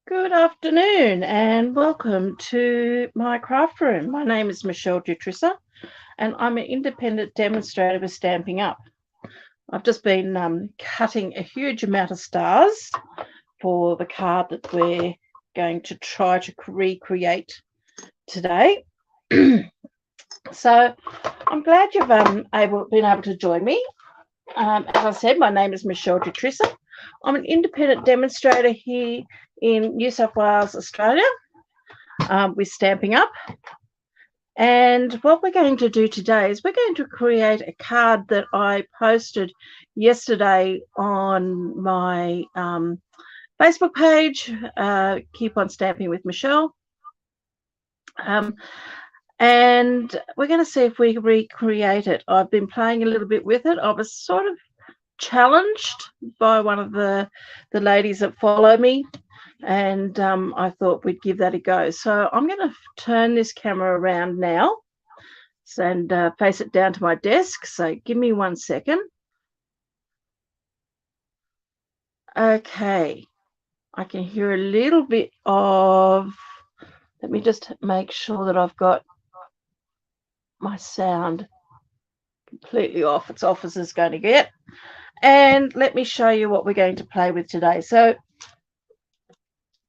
Good afternoon and welcome to my craft room. My name is Michele and I'm an independent demonstrator with Stamping Up. I've just been cutting a huge amount of stars for the card that we're going to try to recreate today. So I'm glad you've been able to join me. As I said, my name is Michele Dutrissa. I'm an independent demonstrator here in New South Wales, Australia, with Stamping Up. And what we're going to do today is we're going to create a card that I posted yesterday on my Facebook page, Keep on Stamping with Michele. And we're going to see if we recreate it. I've been playing a little bit with it. I was sort of challenged by one of the ladies that follow me, and I thought we'd give that a go. So I'm going to turn this camera around now and face it down to my desk. So give me 1 second. Okay, I can hear a little bit of, let me just make sure that I've got my sound completely off. It's off as it's going to get. And let me show you what we're going to play with today. So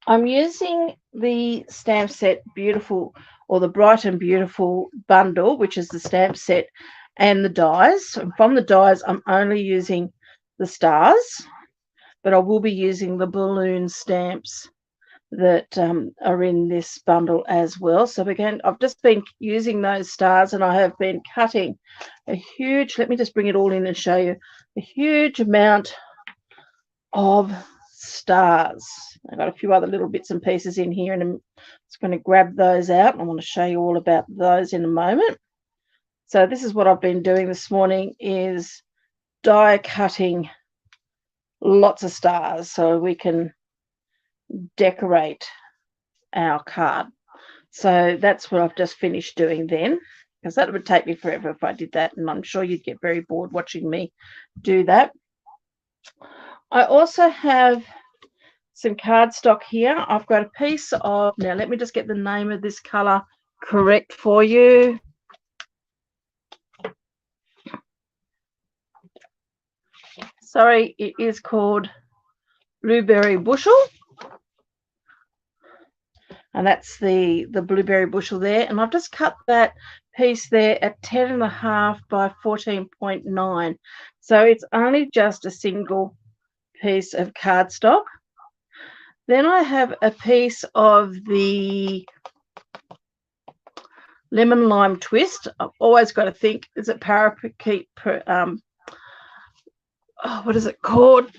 I'm using the stamp set Beautiful, or the Bright and Beautiful bundle, which is the stamp set and the dies. And from the dies, I'm only using the stars, but I will be using the balloon stamps that are in this bundle as well. So again, I've just been using those stars, and I have been cutting a huge, let me just bring it all in and show you, a huge amount of stars. I've got a few other little bits and pieces in here, and I'm just going to grab those out. I want to show you all about those in a moment. So this is what I've been doing this morning, is die cutting lots of stars so we can decorate our card. So that's what I've just finished doing then, because that would take me forever if I did that, and I'm sure you'd get very bored watching me do that. I also have some cardstock here. I've got a piece of, now let me just get the name of this color correct for you. Sorry, it is called Blueberry Bushel. And that's the blueberry bushel there. And I've just cut that piece there at 10.5 by 14.9. So it's only just a single piece of cardstock. Then I have a piece of the lemon lime twist. I've always got to think, is it parakeet, what is it called?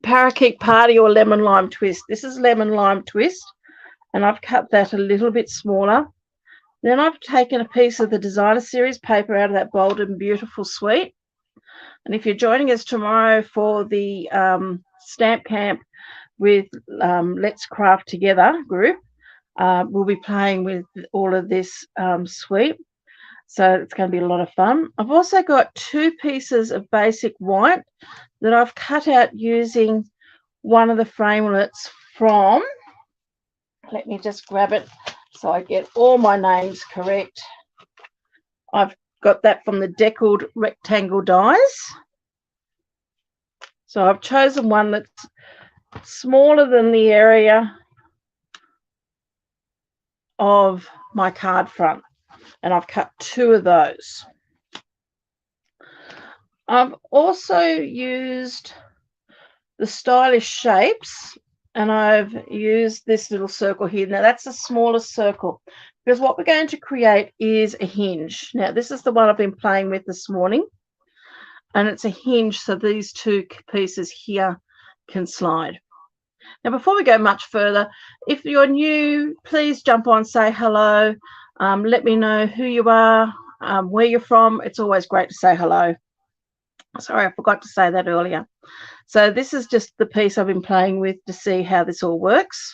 Parakeet Party or lemon lime twist. This is lemon lime twist, and I've cut that a little bit smaller. Then I've taken a piece of the designer series paper out of that Bold and Beautiful suite. And if you're joining us tomorrow for the stamp camp with Let's Craft Together group, we'll be playing with all of this suite. So it's going to be a lot of fun. I've also got 2 pieces of basic white that I've cut out using one of the framelits from, let me just grab it so I get all my names correct. I've got that from the Deckled Rectangle Dies. So I've chosen one that's smaller than the area of my card front, and I've cut 2 of those. I've also used the Stylish Shapes, and I've used this little circle here. Now that's the smallest circle, because what we're going to create is a hinge. Now this is the one I've been playing with this morning, and it's a hinge, so these 2 pieces here can slide. Now before we go much further, if you're new, please jump on, say hello, let me know who you are, where you're from. It's always great to say hello. Sorry, I forgot to say that earlier. So this is just the piece I've been playing with to see how this all works.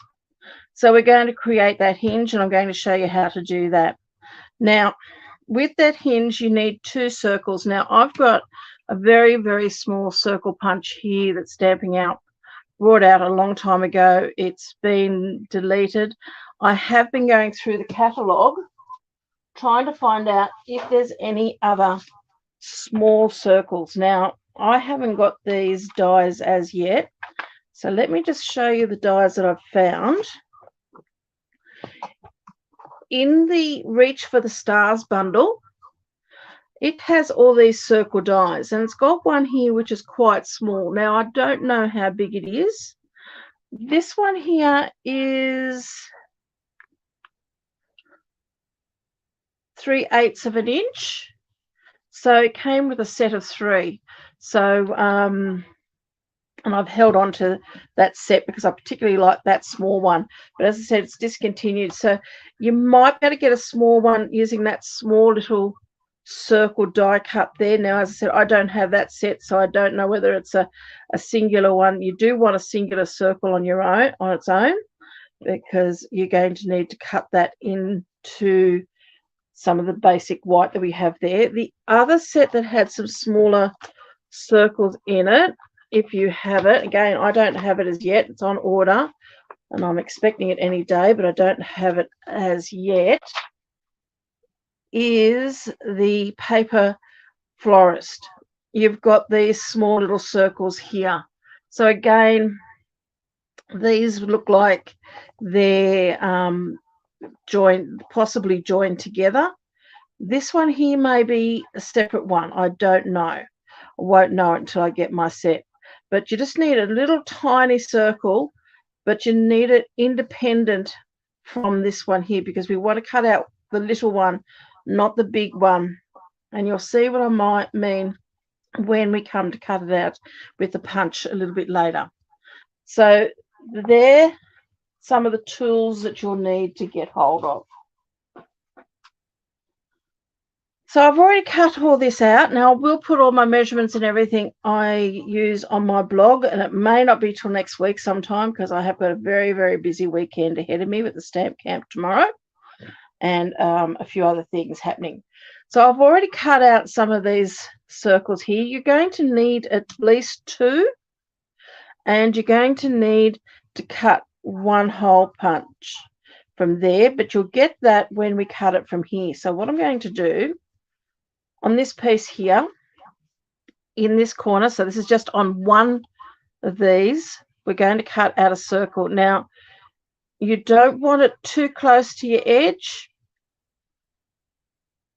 So we're going to create that hinge, and I'm going to show you how to do that. Now, with that hinge, you need 2 circles. Now, I've got a very, very small circle punch here that's Stamping Out brought out a long time ago. It's been deleted. I have been going through the catalogue trying to find out if there's any other small circles. Now, I haven't got these dies as yet, so let me just show you the dies that I've found. In the Reach for the Stars bundle, it has all these circle dies, and it's got one here which is quite small. Now, I don't know how big it is. This one here is 3/8 of an inch. So it came with a set of 3. So, and I've held on to that set because I particularly like that small one. But as I said, it's discontinued. So you might be able to get a small one using that small little circle die cut there. Now, as I said, I don't have that set, so I don't know whether it's a singular one. You do want a singular circle on your own, on its own, because you're going to need to cut that into some of the basic white that we have there. The other set that had some smaller circles in it, if you have it, again, I don't have it as yet. It's on order, and I'm expecting it any day, but I don't have it as yet, is the Paper Florist. You've got these small little circles here. So again, these look like they're possibly joined together. This one here may be a separate one. I don't know. I won't know until I get my set. But you just need a little tiny circle, but you need it independent from this one here, because we want to cut out the little one, not the big one. And you'll see what I might mean when we come to cut it out with the punch a little bit later. So there, some of the tools that you'll need to get hold of. So I've already cut all this out. Now, I will put all my measurements and everything I use on my blog, and it may not be till next week sometime because I have got a very, very busy weekend ahead of me with the stamp camp tomorrow and a few other things happening. So I've already cut out some of these circles here. You're going to need at least 2, and you're going to need to cut 1 hole punch from there, but you'll get that when we cut it from here. So what I'm going to do on this piece here, in this corner, so this is just on one of these, we're going to cut out a circle. Now, you don't want it too close to your edge,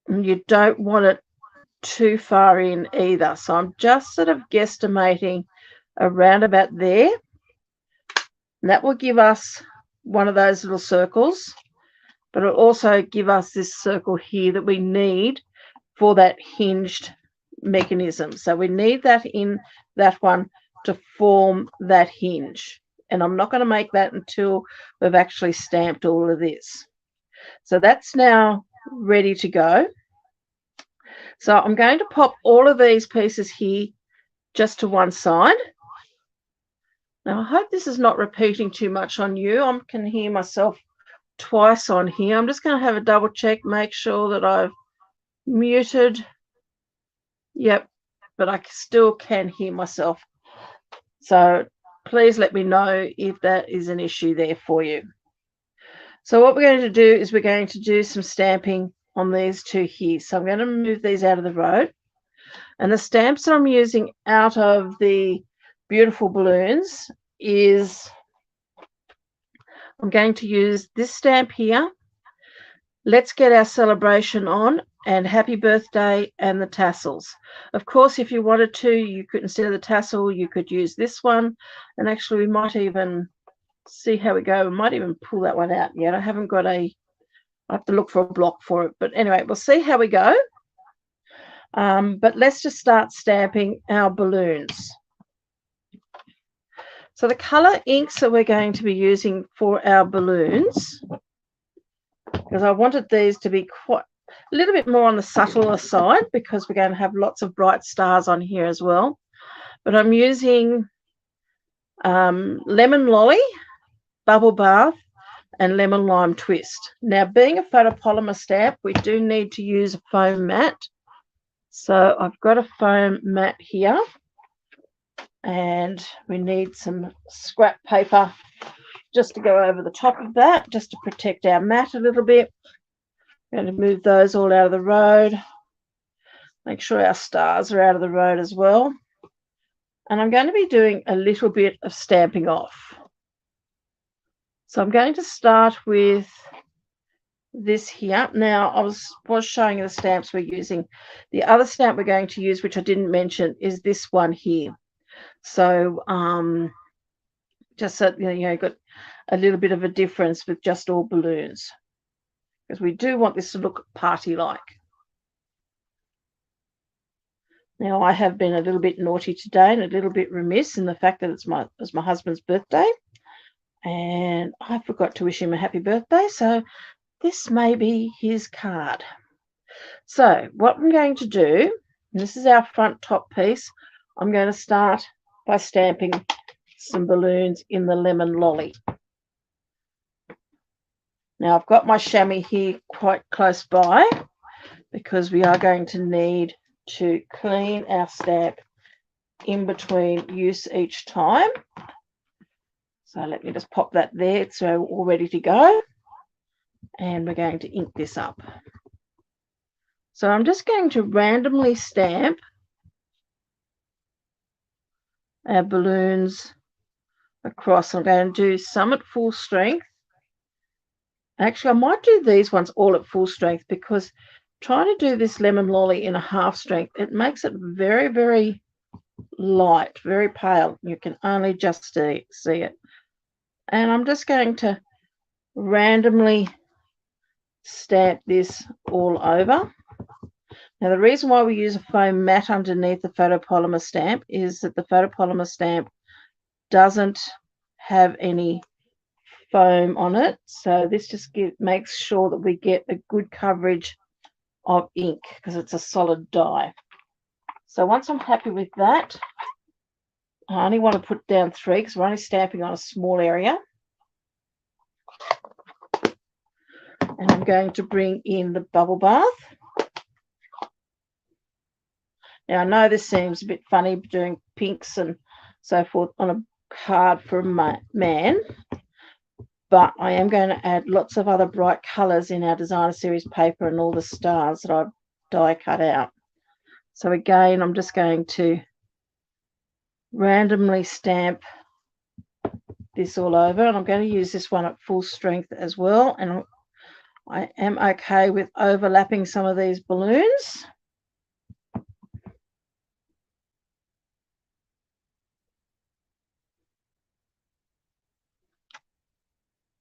and you don't want it too far in either. So I'm just sort of guesstimating around about there. And that will give us one of those little circles, but it'll also give us this circle here that we need for that hinged mechanism. So we need that in that one to form that hinge. And I'm not going to make that until we've actually stamped all of this. So that's now ready to go. So I'm going to pop all of these pieces here just to one side. Now, I hope this is not repeating too much on you. I can hear myself twice on here. I'm just going to have a double check, make sure that I've muted. Yep, but I still can hear myself. So please let me know if that is an issue there for you. So what we're going to do is we're going to do some stamping on these 2 here. So I'm going to move these out of the road. And the stamps that I'm using out of the beautiful balloons is, I'm going to use this stamp here, Let's Get Our Celebration On, and Happy Birthday, and the tassels. Of course, if you wanted to, you could, instead of the tassel, you could use this one. And actually, we might even see how we go. We might even pull that one out yet. I haven't got I have to look for a block for it. But anyway, we'll see how we go. But let's just start stamping our balloons. So the color inks that we're going to be using for our balloons, because I wanted these to be quite a little bit more on the subtler side, because we're going to have lots of bright stars on here as well. But I'm using Lemon Lolly, Bubble Bath, and Lemon Lime Twist. Now, being a photopolymer stamp, we do need to use a foam mat. So I've got a foam mat here. And we need some scrap paper just to go over the top of that, just to protect our mat a little bit. I'm going to move those all out of the road. Make sure our stars are out of the road as well. And I'm going to be doing a little bit of stamping off. So I'm going to start with this here. Now, I was showing you the stamps we're using. The other stamp we're going to use, which I didn't mention, is this one here. So just so you've got a little bit of a difference with just all balloons, because we do want this to look party-like. Now, I have been a little bit naughty today and a little bit remiss in the fact that it was my husband's birthday, and I forgot to wish him a happy birthday, so this may be his card. So what I'm going to do, and this is our front top piece, I'm going to start by stamping some balloons in the lemon lolly. Now, I've got my chamois here quite close by, because we are going to need to clean our stamp in between use each time. So let me just pop that there. It's all ready to go. And we're going to ink this up. So I'm just going to randomly stamp our balloons across. I'm going to do some at full strength. Actually, I might do these ones all at full strength, because trying to do this lemon lolly in a half strength, it makes it very, very light, very pale. You can only just see it. And I'm just going to randomly stamp this all over. Now, the reason why we use a foam mat underneath the photopolymer stamp is that the photopolymer stamp doesn't have any foam on it. So this just makes sure that we get a good coverage of ink, because it's a solid dye. So once I'm happy with that, I only want to put down 3 because we're only stamping on a small area. And I'm going to bring in the bubble bath. Now, I know this seems a bit funny doing pinks and so forth on a card for a man, but I am going to add lots of other bright colours in our designer series paper and all the stars that I've die cut out. So again, I'm just going to randomly stamp this all over, and I'm going to use this one at full strength as well. And I am okay with overlapping some of these balloons.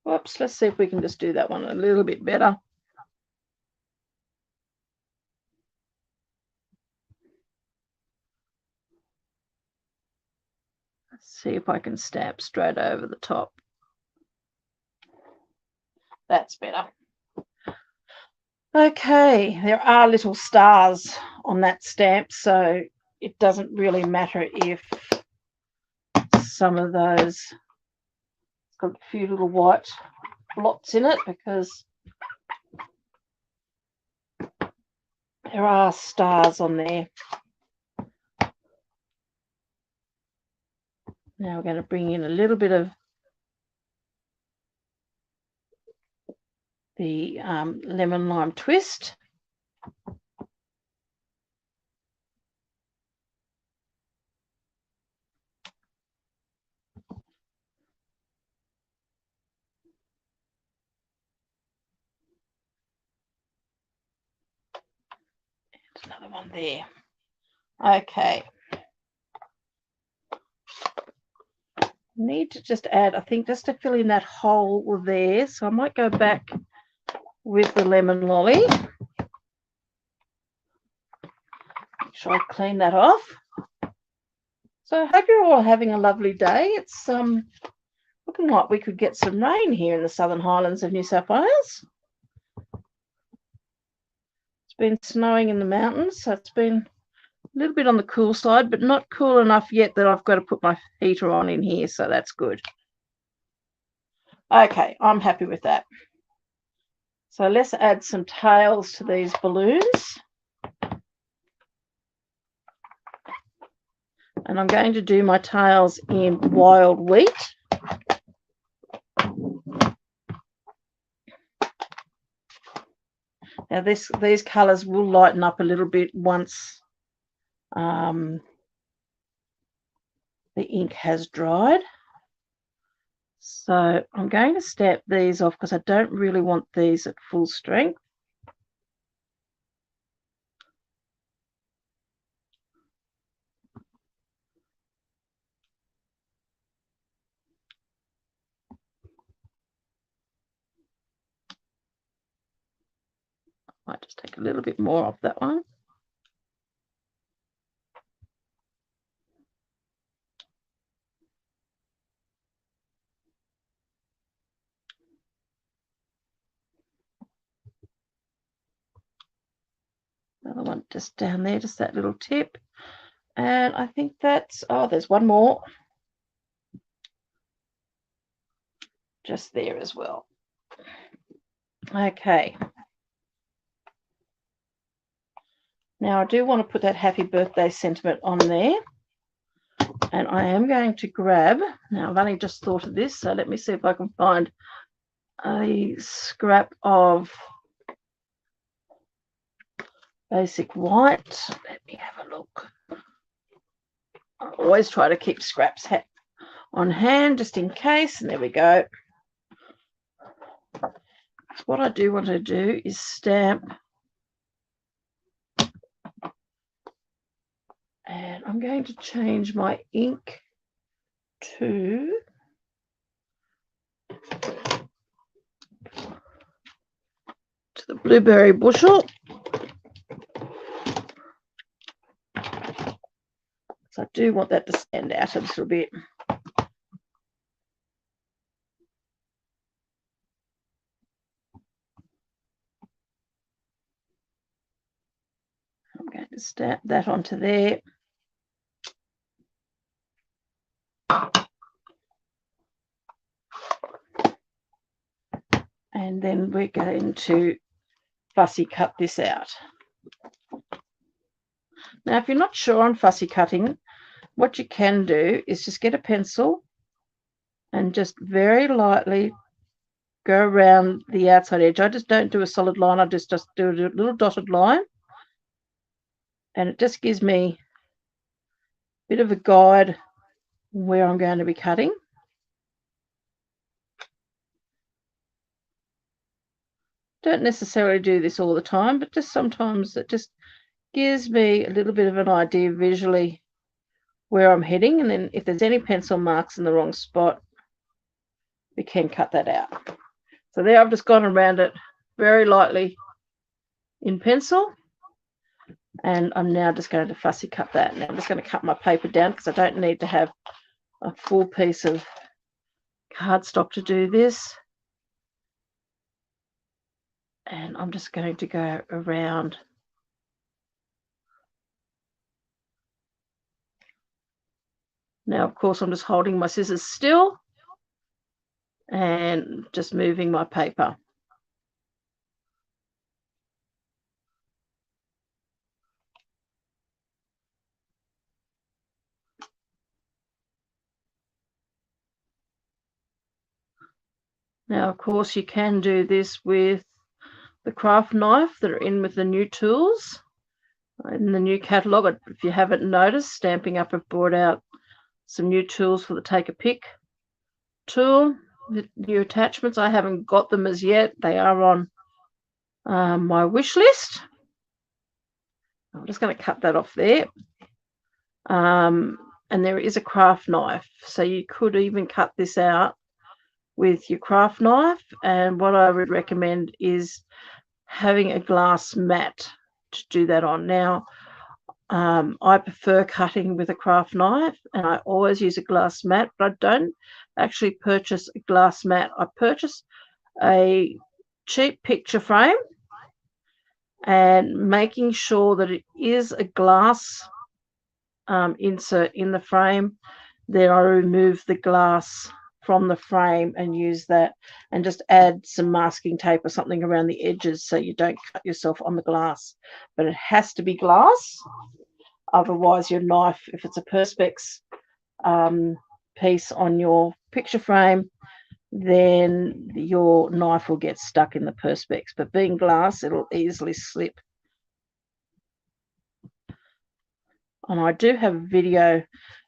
Whoops, let's see if we can just do that one a little bit better. Let's see if I can stamp straight over the top. That's better. Okay, there are little stars on that stamp, so it doesn't really matter if some of those, it's got a few little white blots in it, because there are stars on there. Now we're going to bring in a little bit of the lemon lime twist. And another one there. Okay. Need to just add, I think, just to fill in that hole there. So I might go back with the lemon lolly. Make sure I clean that off. So I hope you're all having a lovely day. It's looking like we could get some rain here in the Southern Highlands of New South Wales. It's been snowing in the mountains, so it's been a little bit on the cool side, but not cool enough yet that I've got to put my heater on in here, so that's good. Okay, I'm happy with that. So let's add some tails to these balloons. And I'm going to do my tails in wild wheat. Now these colours will lighten up a little bit once the ink has dried. So I'm going to stamp these off because I don't really want these at full strength. I might just take a little bit more off that one. Another one just down there, just that little tip. And I think that's, oh, there's one more. Just there as well. Okay. Now I do want to put that happy birthday sentiment on there. And I am going to grab, now I've only just thought of this, so let me see if I can find a scrap of basic white. Let me have a look. I always try to keep scraps on hand just in case, and there we go. What I do want to do is stamp, and I'm going to change my ink to the blueberry bushel. So I do want that to stand out a little bit. I'm going to stamp that onto there. And then we're going to fussy cut this out. Now, if you're not sure on fussy cutting, what you can do is just get a pencil and just very lightly go around the outside edge. I just don't do a solid line. I just do a little dotted line. And it just gives me a bit of a guide where I'm going to be cutting. Don't necessarily do this all the time, but just sometimes it just gives me a little bit of an idea visually where I'm heading. And then if there's any pencil marks in the wrong spot, we can cut that out. So there I've just gone around it very lightly in pencil. And I'm now just going to fussy cut that. And I'm just going to cut my paper down because I don't need to have a full piece of cardstock to do this. And I'm just going to go around now. Of course, I'm just holding my scissors still and just moving my paper. Now, of course, you can do this with the craft knife that are in with the new tools in the new catalogue. If you haven't noticed, Stamping Up have brought out some new tools for the Take a Pick tool with new attachments. I haven't got them as yet. They are on my wish list. I'm just going to cut that off there. And there is a craft knife, so you could even cut this out with your craft knife. And what I would recommend is having a glass mat to do that on. Now, I prefer cutting with a craft knife, and I always use a glass mat, but I don't actually purchase a glass mat. I purchase a cheap picture frame, and making sure that it is a glass insert in the frame. Then I remove the glass from the frame and use that, and just add some masking tape or something around the edges so you don't cut yourself on the glass. But it has to be glass. Otherwise, your knife, if it's a Perspex piece on your picture frame, then your knife will get stuck in the Perspex. But being glass, it'll easily slip. And I do have a video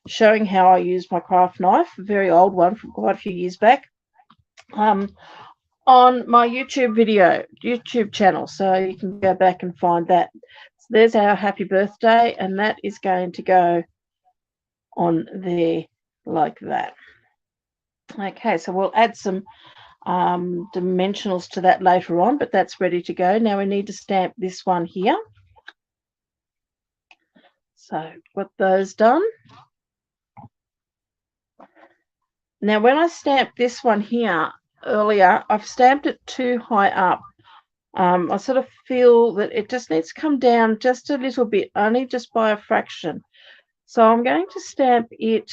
showing how I use my craft knife, a very old one from quite a few years back, on my YouTube channel. So you can go back and find that. So there's our happy birthday, and that is going to go on there like that. Okay, so we'll add some dimensionals to that later on, but that's ready to go. Now we need to stamp this one here. So got those done. Now when I stamped this one here earlier, I've stamped it too high up. I sort of feel that it just needs to come down just a little bit, only just by a fraction. So I'm going to stamp it.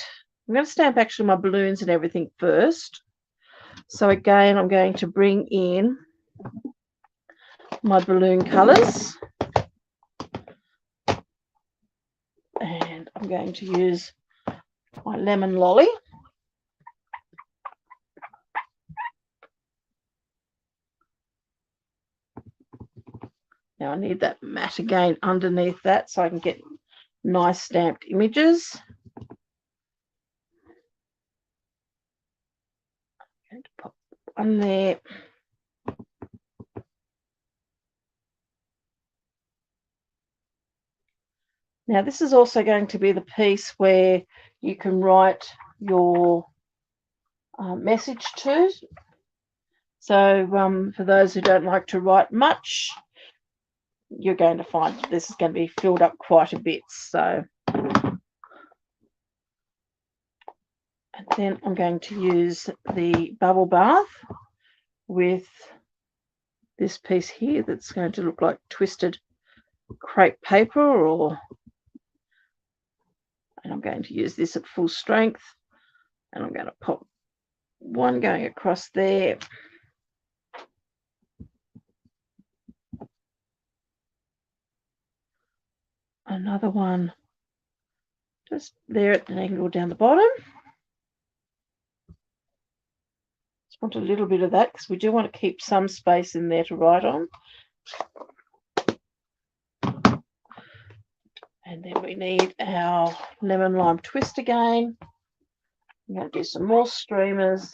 I'm going to stamp actually my balloons and everything first. So again, I'm going to bring in my balloon colours. And I'm going to use my lemon lolly. Now I need that matte again underneath that so I can get nice stamped images. I'm going to pop one there. Now this is also going to be the piece where you can write your message to. So for those who don't like to write much, you're going to find this is going to be filled up quite a bit. So, and then I'm going to use the bubble bath with this piece here that's going to look like twisted crepe paper, and I'm going to use this at full strength, and I'm going to pop one going across there. Another one just there at the angle down the bottom. Just want a little bit of that because we do want to keep some space in there to write on. And then we need our lemon lime twist again. I'm going to do some more streamers.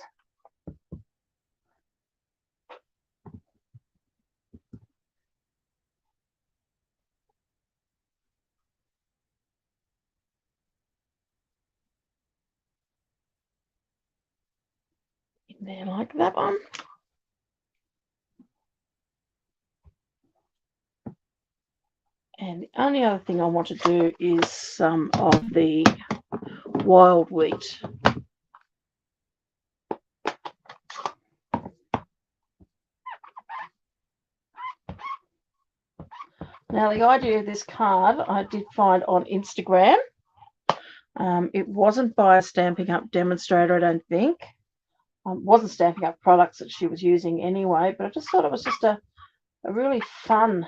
In there like that one. And the only other thing I want to do is some of the wild wheat. Now, the idea of this card I did find on Instagram. It wasn't by a Stampin' Up demonstrator, I don't think. Wasn't Stampin' Up products that she was using anyway, but I just thought it was just a really fun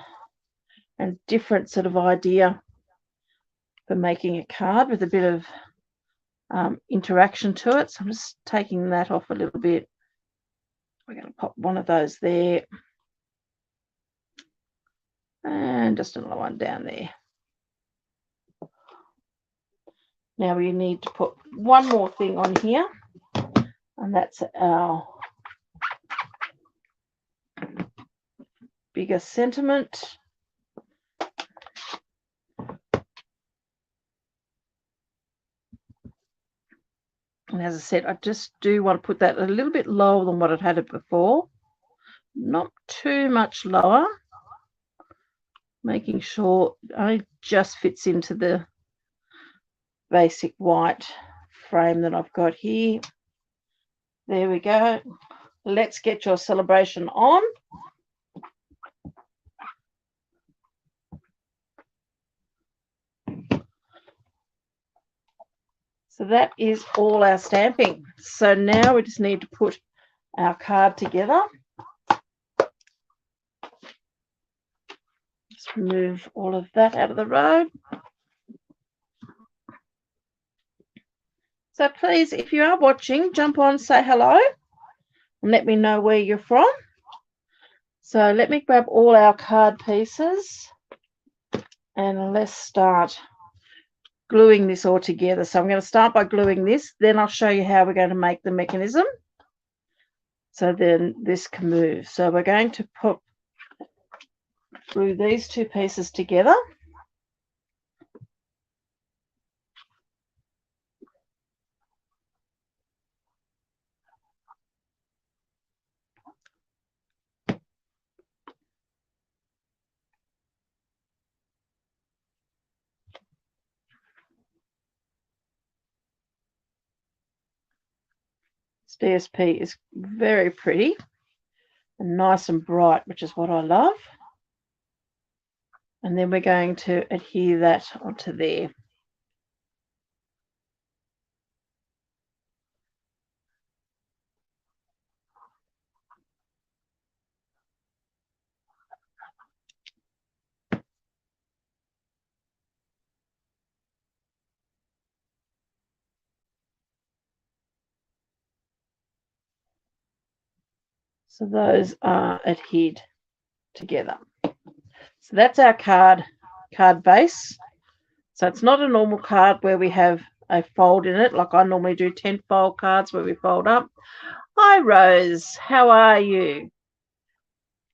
and different sort of idea for making a card with a bit of interaction to it. So I'm just taking that off a little bit. We're going to pop one of those there. And just another one down there. Now we need to put one more thing on here, and that's our bigger sentiment. And as I said, I just do want to put that a little bit lower than what I'd had it before. Not too much lower. Making sure it only just fits into the basic white frame that I've got here. There we go. Let's get your celebration on. So that is all our stamping. So now we just need to put our card together. Just remove all of that out of the road. So please, if you are watching, jump on, say hello, and let me know where you're from. So let me grab all our card pieces and let's start gluing this all together. So I'm going to start by gluing this, then I'll show you how we're going to make the mechanism. So then this can move. So we're going to glue these two pieces together. This DSP is very pretty and nice and bright, which is what I love. And then we're going to adhere that onto there. So those are adhered together. So that's our card base. So it's not a normal card where we have a fold in it, like I normally do 10 fold cards where we fold up. Hi, Rose. How are you?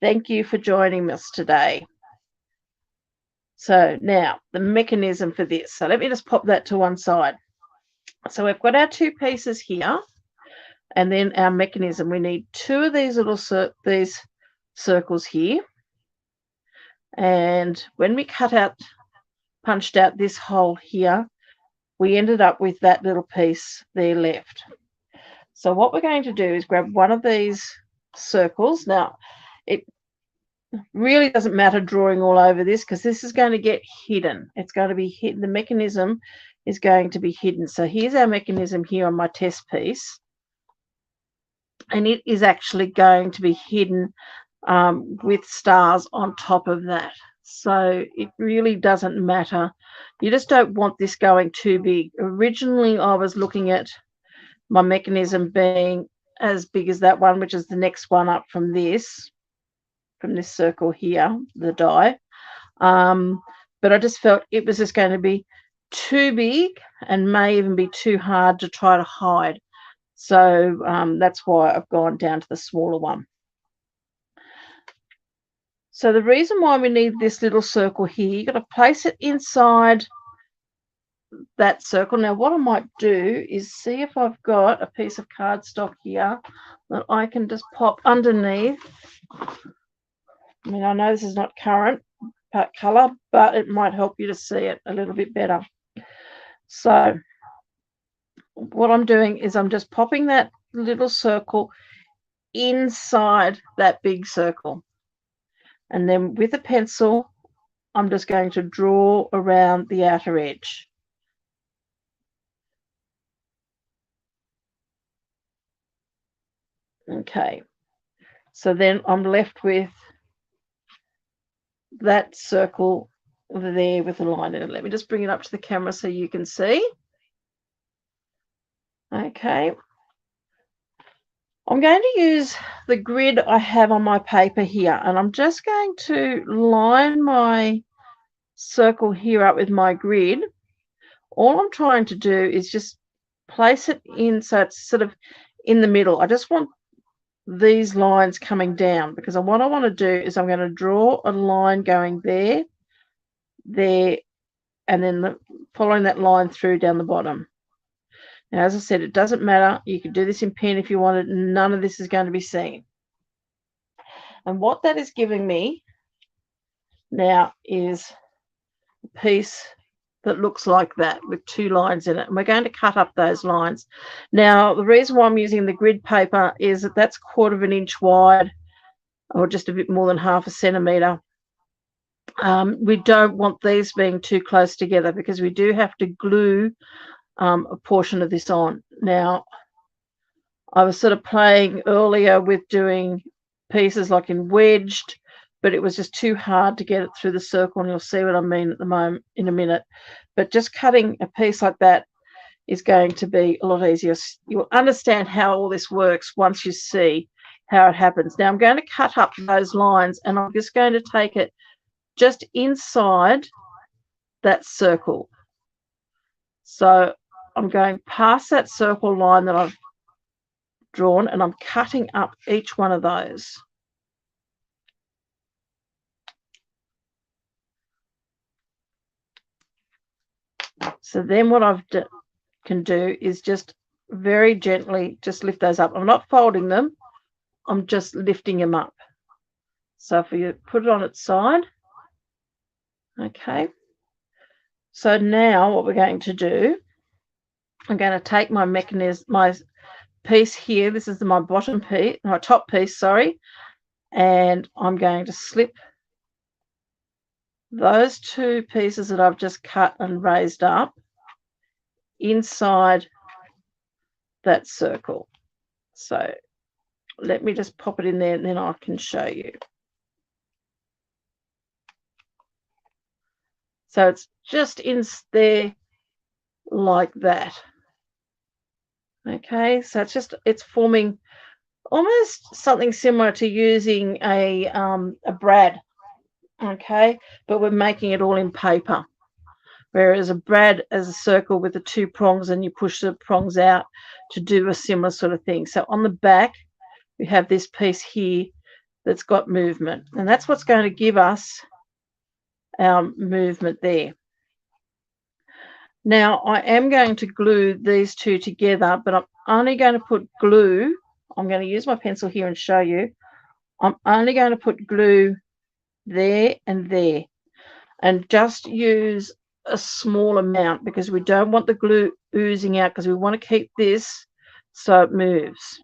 Thank you for joining us today. So now the mechanism for this. So let me just pop that to one side. So we've got our two pieces here, and then our mechanism. We need two of these little circles here. And when we punched out this hole here, we ended up with that little piece there left. So what we're going to do is grab one of these circles. Now, it really doesn't matter drawing all over this because this is going to get hidden. It's going to be hidden. The mechanism is going to be hidden. So here's our mechanism here on my test piece. And it is actually going to be hidden with stars on top of that. So it really doesn't matter. You just don't want this going too big. Originally, I was looking at my mechanism being as big as that one, which is the next one up from this circle here, the die. But I just felt it was just going to be too big and may even be too hard to try to hide. So that's why I've gone down to the smaller one. So the reason why we need this little circle here, you've got to place it inside that circle. Now what I might do is see if I've got a piece of cardstock here that I can just pop underneath. I mean, I know this is not current color, but it might help you to see it a little bit better. So what I'm doing is I'm just popping that little circle inside that big circle. And then with a pencil, I'm just going to draw around the outer edge. Okay, so then I'm left with that circle over there with a line in it. Let me just bring it up to the camera so you can see. Okay. I'm going to use the grid I have on my paper here, and I'm just going to line my circle here up with my grid. All I'm trying to do is just place it in so it's sort of in the middle. I just want these lines coming down because what I want to do is I'm going to draw a line going there, and then following that line through down the bottom. Now, as I said, it doesn't matter. You can do this in pen if you wanted. None of this is going to be seen. And what that is giving me now is a piece that looks like that with two lines in it. And we're going to cut up those lines. Now, the reason why I'm using the grid paper is that that's 1/4 inch wide, or just a bit more than 1/2 centimetre. We don't want these being too close together because we do have to glue a portion of this on. Now, I was sort of playing earlier with doing pieces like in wedged, but it was just too hard to get it through the circle, and you'll see what I mean at the moment in a minute. But just cutting a piece like that is going to be a lot easier. You'll understand how all this works once you see how it happens. Now I'm going to cut up those lines, and I'm just going to take it just inside that circle. So I'm going past that circle line that I've drawn, and I'm cutting up each one of those. So then what I can do is just very gently just lift those up. I'm not folding them, I'm just lifting them up. So if you put it on its side, okay. So now what we're going to do, I'm going to take my mechanism, my piece here. This is my bottom piece, my top piece, sorry, and I'm going to slip those two pieces that I've just cut and raised up inside that circle. So let me just pop it in there, and then I can show you. So it's just in there like that. Okay, so it's forming almost something similar to using a brad. Okay, but we're making it all in paper. Whereas a brad is a circle with the two prongs, and you push the prongs out to do a similar sort of thing. So on the back, we have this piece here that's got movement, and that's what's going to give us our movement there. Now I am going to glue these two together, but I'm only going to put glue. I'm going to use my pencil here and show you. I'm only going to put glue there and there, and just use a small amount, because we don't want the glue oozing out, because we want to keep this so it moves.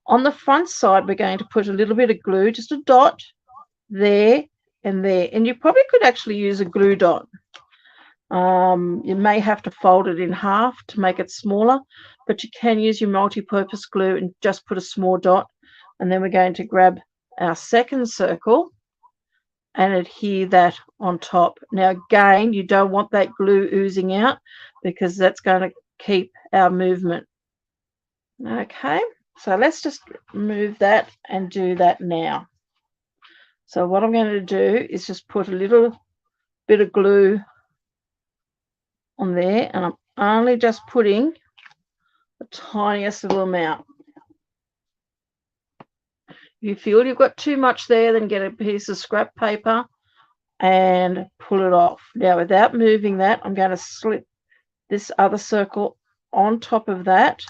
On the front side, we're going to put a little bit of glue, just a dot there and there, and you probably could actually use a glue dot. You may have to fold it in half to make it smaller, but you can use your multi-purpose glue and just put a small dot. And then we're going to grab our second circle and adhere that on top. Now again, you don't want that glue oozing out, because that's going to keep our movement. Okay, so let's just move that and do that now. So what I'm going to do is just put a little bit of glue on there, and I'm only just putting the tiniest little amount. If you feel you've got too much there, then get a piece of scrap paper and pull it off. Now without moving that, I'm going to slip this other circle on top of that.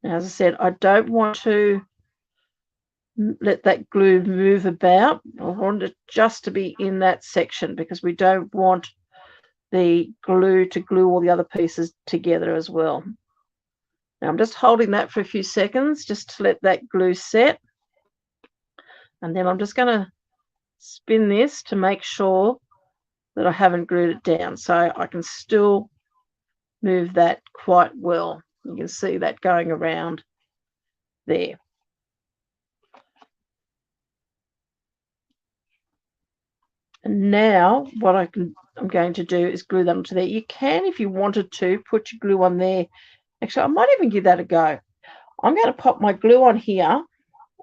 Now, as I said, I don't want to let that glue move about. I want it just to be in that section, because we don't want the glue to glue all the other pieces together as well. Now I'm just holding that for a few seconds just to let that glue set, and then I'm just going to spin this to make sure that I haven't glued it down, so I can still move that quite well. You can see that going around there. And now what I'm going to do is glue that onto there. You can, if you wanted to, put your glue on there. Actually, I might even give that a go. I'm going to pop my glue on here,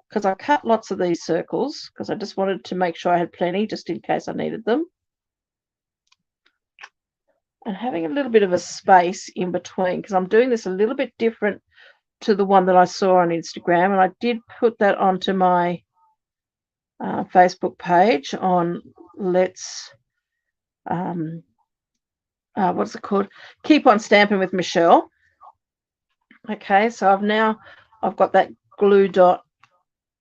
because I cut lots of these circles, because I just wanted to make sure I had plenty, just in case I needed them. And having a little bit of a space in between, because I'm doing this a little bit different to the one that I saw on Instagram, and I did put that onto my Facebook page on Let's what's it called? Keep on Stamping with Michele. Okay, so I've got that glue dot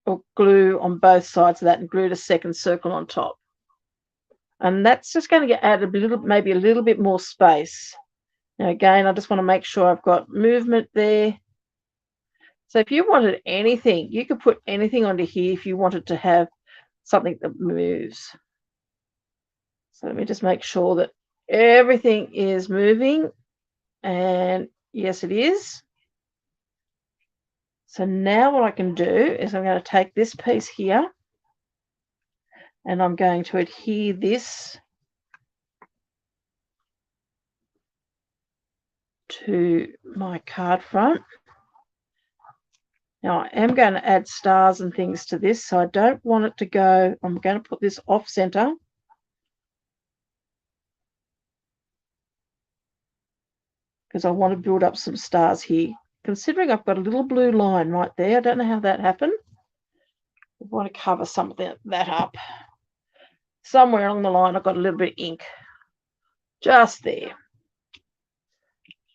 or glue on both sides of that, and glued a second circle on top. And that's just going to add maybe a little bit more space. Now again, I just want to make sure I've got movement there. So if you wanted anything, you could put anything onto here if you wanted to have something that moves. So let me just make sure that everything is moving, and yes, it is. So now what I can do is I'm going to take this piece here, and I'm going to adhere this to my card front. Now I am going to add stars and things to this, so I don't want it to go. I'm going to put this off center. Because I want to build up some stars here. Considering I've got a little blue line right there, I don't know how that happened. I want to cover some of that up. Somewhere along the line, I've got a little bit of ink. Just there.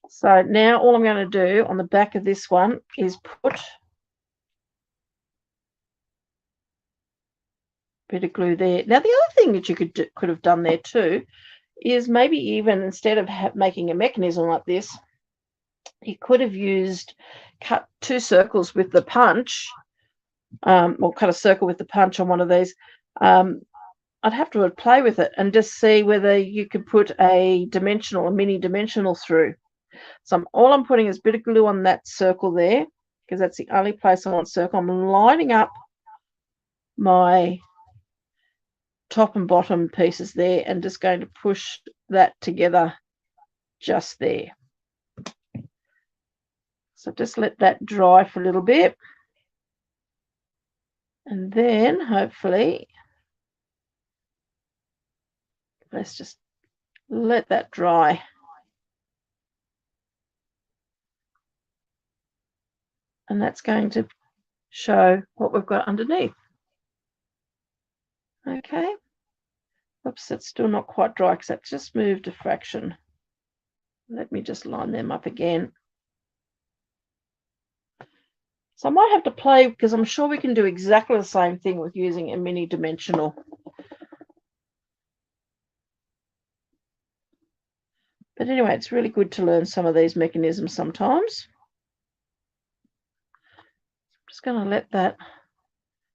So now all I'm going to do on the back of this one is put a bit of glue there. Now, the other thing that you could have done there too is maybe even instead of making a mechanism like this, you could have cut 2 circles with the punch, or cut a circle with the punch on one of these. I'd have to play with it and just see whether you could put a mini dimensional through. So all I'm putting is a bit of glue on that circle there, because that's the only place I want circle. I'm lining up my top and bottom pieces there and just going to push that together just there. So just let that dry for a little bit. And then hopefully, let's just let that dry. And that's going to show what we've got underneath. Okay. Oops, it's still not quite dry because that's just moved a fraction. Let me just line them up again. So I might have to play, because I'm sure we can do exactly the same thing with using a mini dimensional. But anyway, it's really good to learn some of these mechanisms sometimes. I'm just going to let that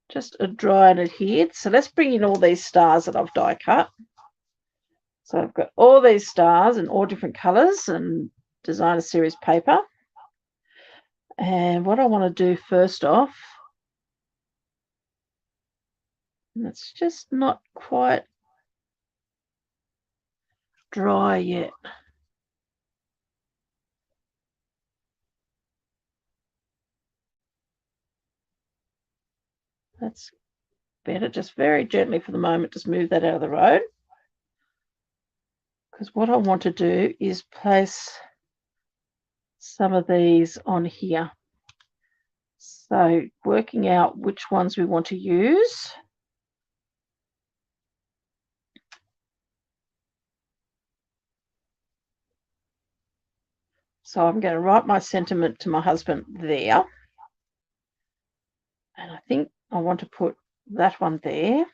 just dry and adhere. So let's bring in all these stars that I've die cut. So I've got all these stars in all different colors and designer series paper. And what I want to do first off, and it's just not quite dry yet. That's better. Just very gently for the moment, just move that out of the road. Because what I want to do is place some of these on here. So working out which ones we want to use. So I'm going to write my sentiment to my husband there. And I think I want to put that one there.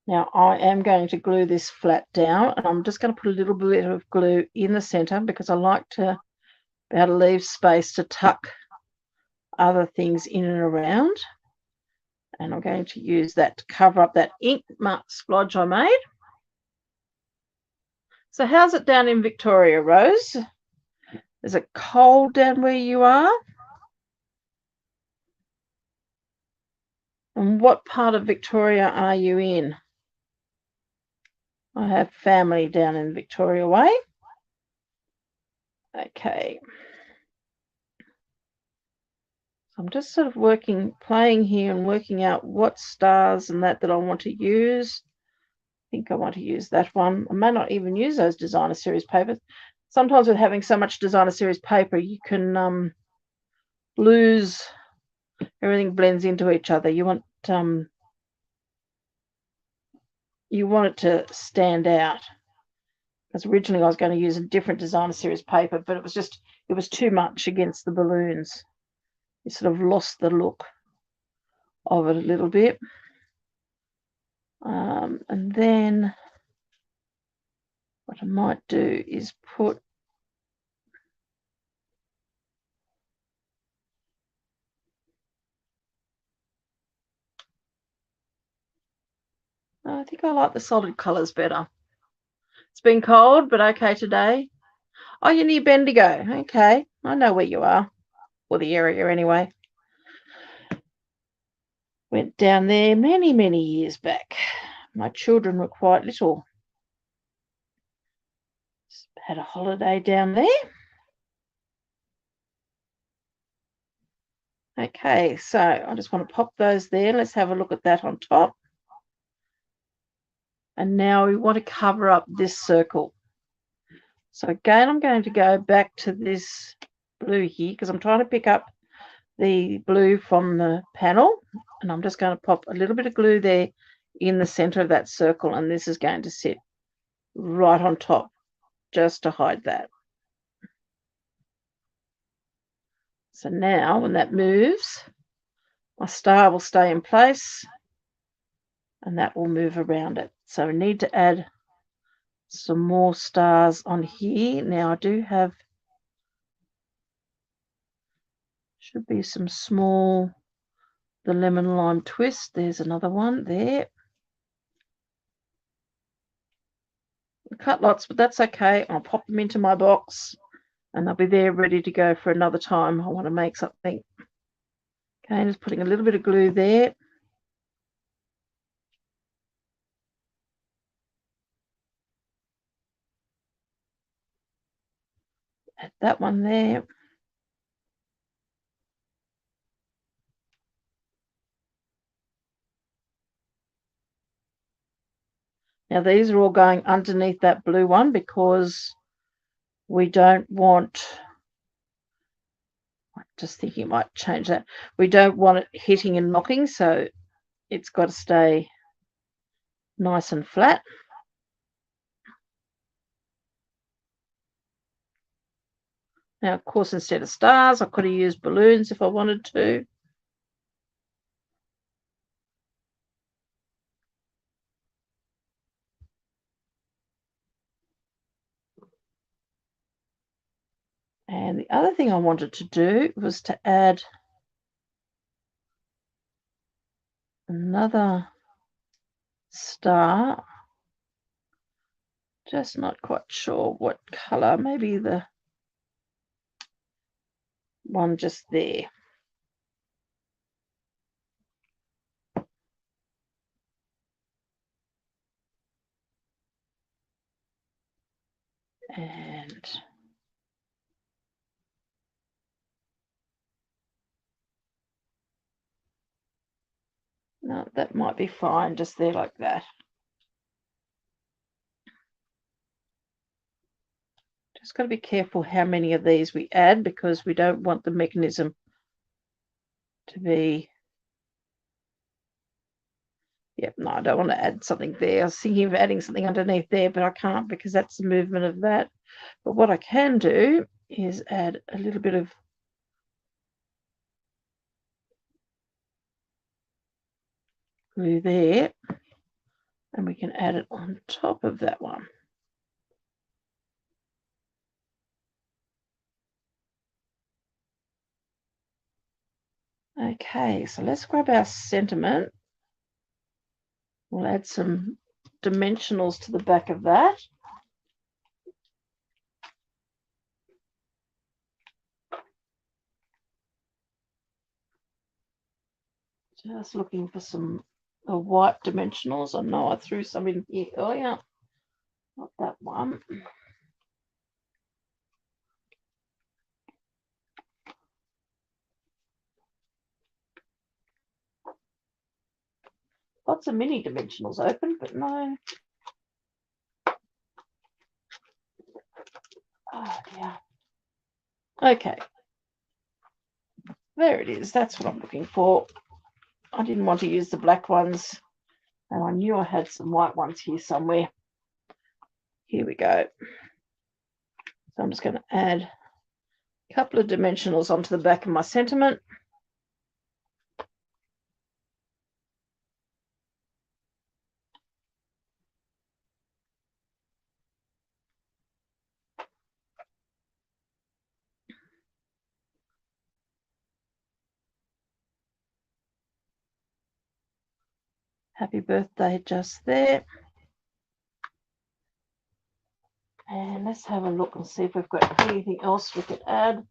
Now I am going to glue this flat down, and I'm just going to put a little bit of glue in the center because I like to be able to leave space to tuck other things in and around. And I'm going to use that to cover up that ink mark splodge I made. So how's it down in Victoria, Rose? Is it cold down where you are? And what part of Victoria are you in? I have family down in Victoria Way. Okay. So I'm just sort of playing here and working out what stars and that I want to use. I think I want to use that one. I may not even use those designer series papers. Sometimes with having so much designer series paper, you can lose, everything blends into each other. You want it to stand out. Because originally I was going to use a different designer series paper, but it was too much against the balloons. You sort of lost the look of it a little bit. And then what I might do is put I think I like the solid colours better. It's been cold, but okay today. Oh, you're near Bendigo. Okay, I know where you are, or the area anyway. Went down there many, many years back. My children were quite little. had a holiday down there. Okay, so I just want to pop those there. Let's have a look at that on top. And now we want to cover up this circle. So again, I'm going to go back to this blue here because I'm trying to pick up the blue from the panel, and I'm just going to pop a little bit of glue there in the center of that circle, and this is going to sit right on top just to hide that. So now when that moves, my star will stay in place and that will move around it. So we need to add some more stars on here. Now I do have, should be some small, the lemon lime twist. There's another one there. I cut lots, but that's okay. I'll pop them into my box and they'll be there ready to go for another time I want to make something. Okay, just putting a little bit of glue there. Add that one there. Now these are all going underneath that blue one because we don't want, I'm just thinking it might change that. We don't want it hitting and knocking, so it's got to stay nice and flat. Now, of course, instead of stars, I could have used balloons if I wanted to. And the other thing I wanted to do was to add another star. Just not quite sure what color, maybe the one just there. And no, that might be fine, just there like that. Just got to be careful how many of these we add because we don't want the mechanism to be, yep, no, I don't want to add something there. I was thinking of adding something underneath there, but I can't because that's the movement of that. But what I can do is add a little bit of glue there, and we can add it on top of that one. Okay, so let's grab our sentiment. We'll add some dimensionals to the back of that. Just looking for some white dimensionals. I know I threw some in here earlier. Not that one. Lots of mini dimensionals open, but no. Oh, dear. Okay. There it is. That's what I'm looking for. I didn't want to use the black ones, and I knew I had some white ones here somewhere. Here we go. So I'm just going to add a couple of dimensionals onto the back of my sentiment. Happy birthday just there. And let's have a look and see if we've got anything else we could add.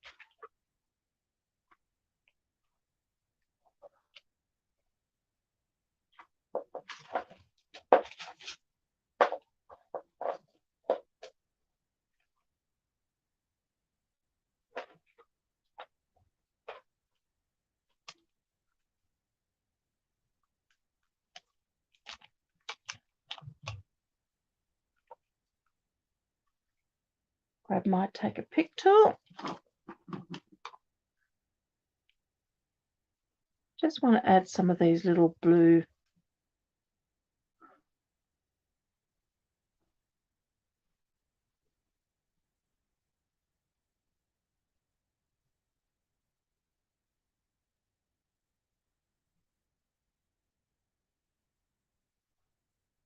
might take a pick tool. Just want to add some of these little blue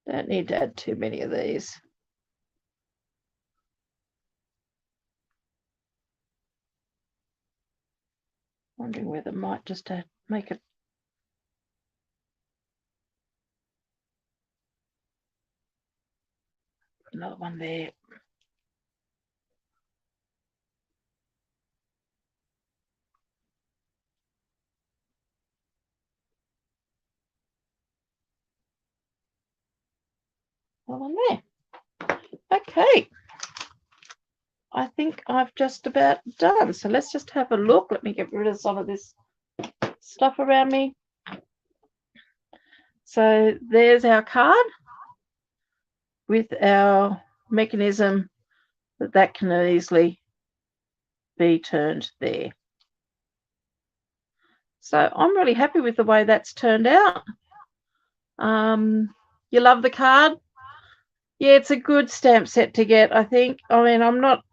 don't need to add too many of these. Wondering whether I might just make it another one there. Another one there. Okay. I think I've just about done. So let's just have a look. Let me get rid of some of this stuff around me. So there's our card with our mechanism that can easily be turned there. So I'm really happy with the way that's turned out. You love the card? Yeah, it's a good stamp set to get, I think. I mean, I'm not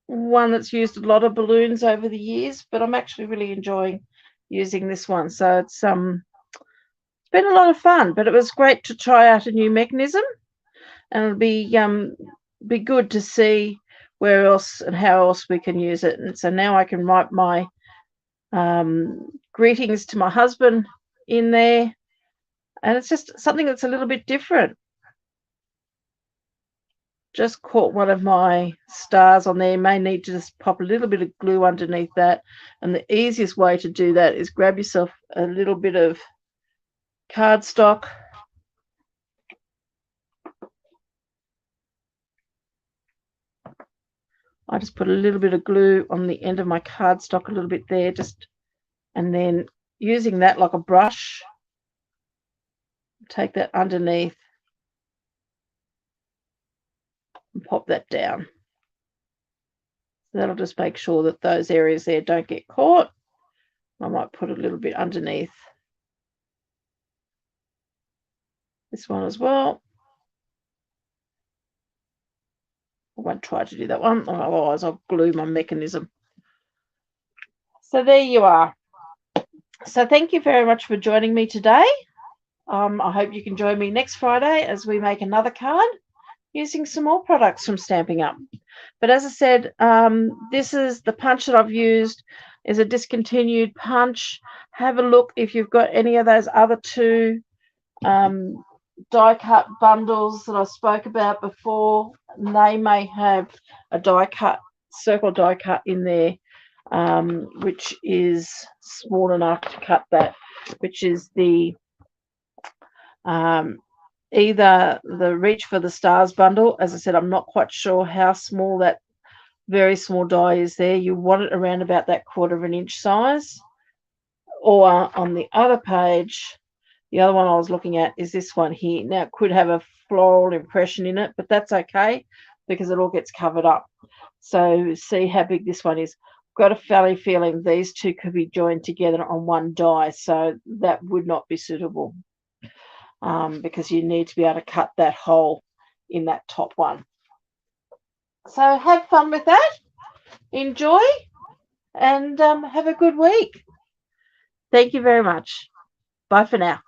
one that's used a lot of balloons over the years, but I'm actually really enjoying using this one. So it's been a lot of fun, but it was great to try out a new mechanism, and it'll be good to see where else and how else we can use it. And so now I can write my greetings to my husband in there, and it's just something that's a little bit different. Just caught one of my stars on there. May need to just pop a little bit of glue underneath that, and the easiest way to do that is grab yourself a little bit of cardstock, I just put a little bit of glue on the end of my cardstock, a little bit there, and then using that like a brush, take that underneath and pop that down. So that'll just make sure that those areas there don't get caught. I might put a little bit underneath this one as well. I won't try to do that one, otherwise I'll glue my mechanism. So there you are. So thank you very much for joining me today. I hope you can join me next Friday as we make another card using some more products from Stampin' Up. But as I said, this is the punch that I've used is a discontinued punch. Have a look if you've got any of those other two die cut bundles that I spoke about before. They may have a die cut, circle die cut in there, which is small enough to cut that, which is the either the Reach for the Stars bundle. As I said, I'm not quite sure how small that very small die is there. You want it around about that 1/4 inch size. Or on the other page, the other one I was looking at is this one here. Now, it could have a floral impression in it, but that's okay because it all gets covered up. So see how big this one is. Got a funny feeling these two could be joined together on one die, so that would not be suitable because you need to be able to cut that hole in that top one. So have fun with that. Enjoy and have a good week. Thank you very much. Bye for now.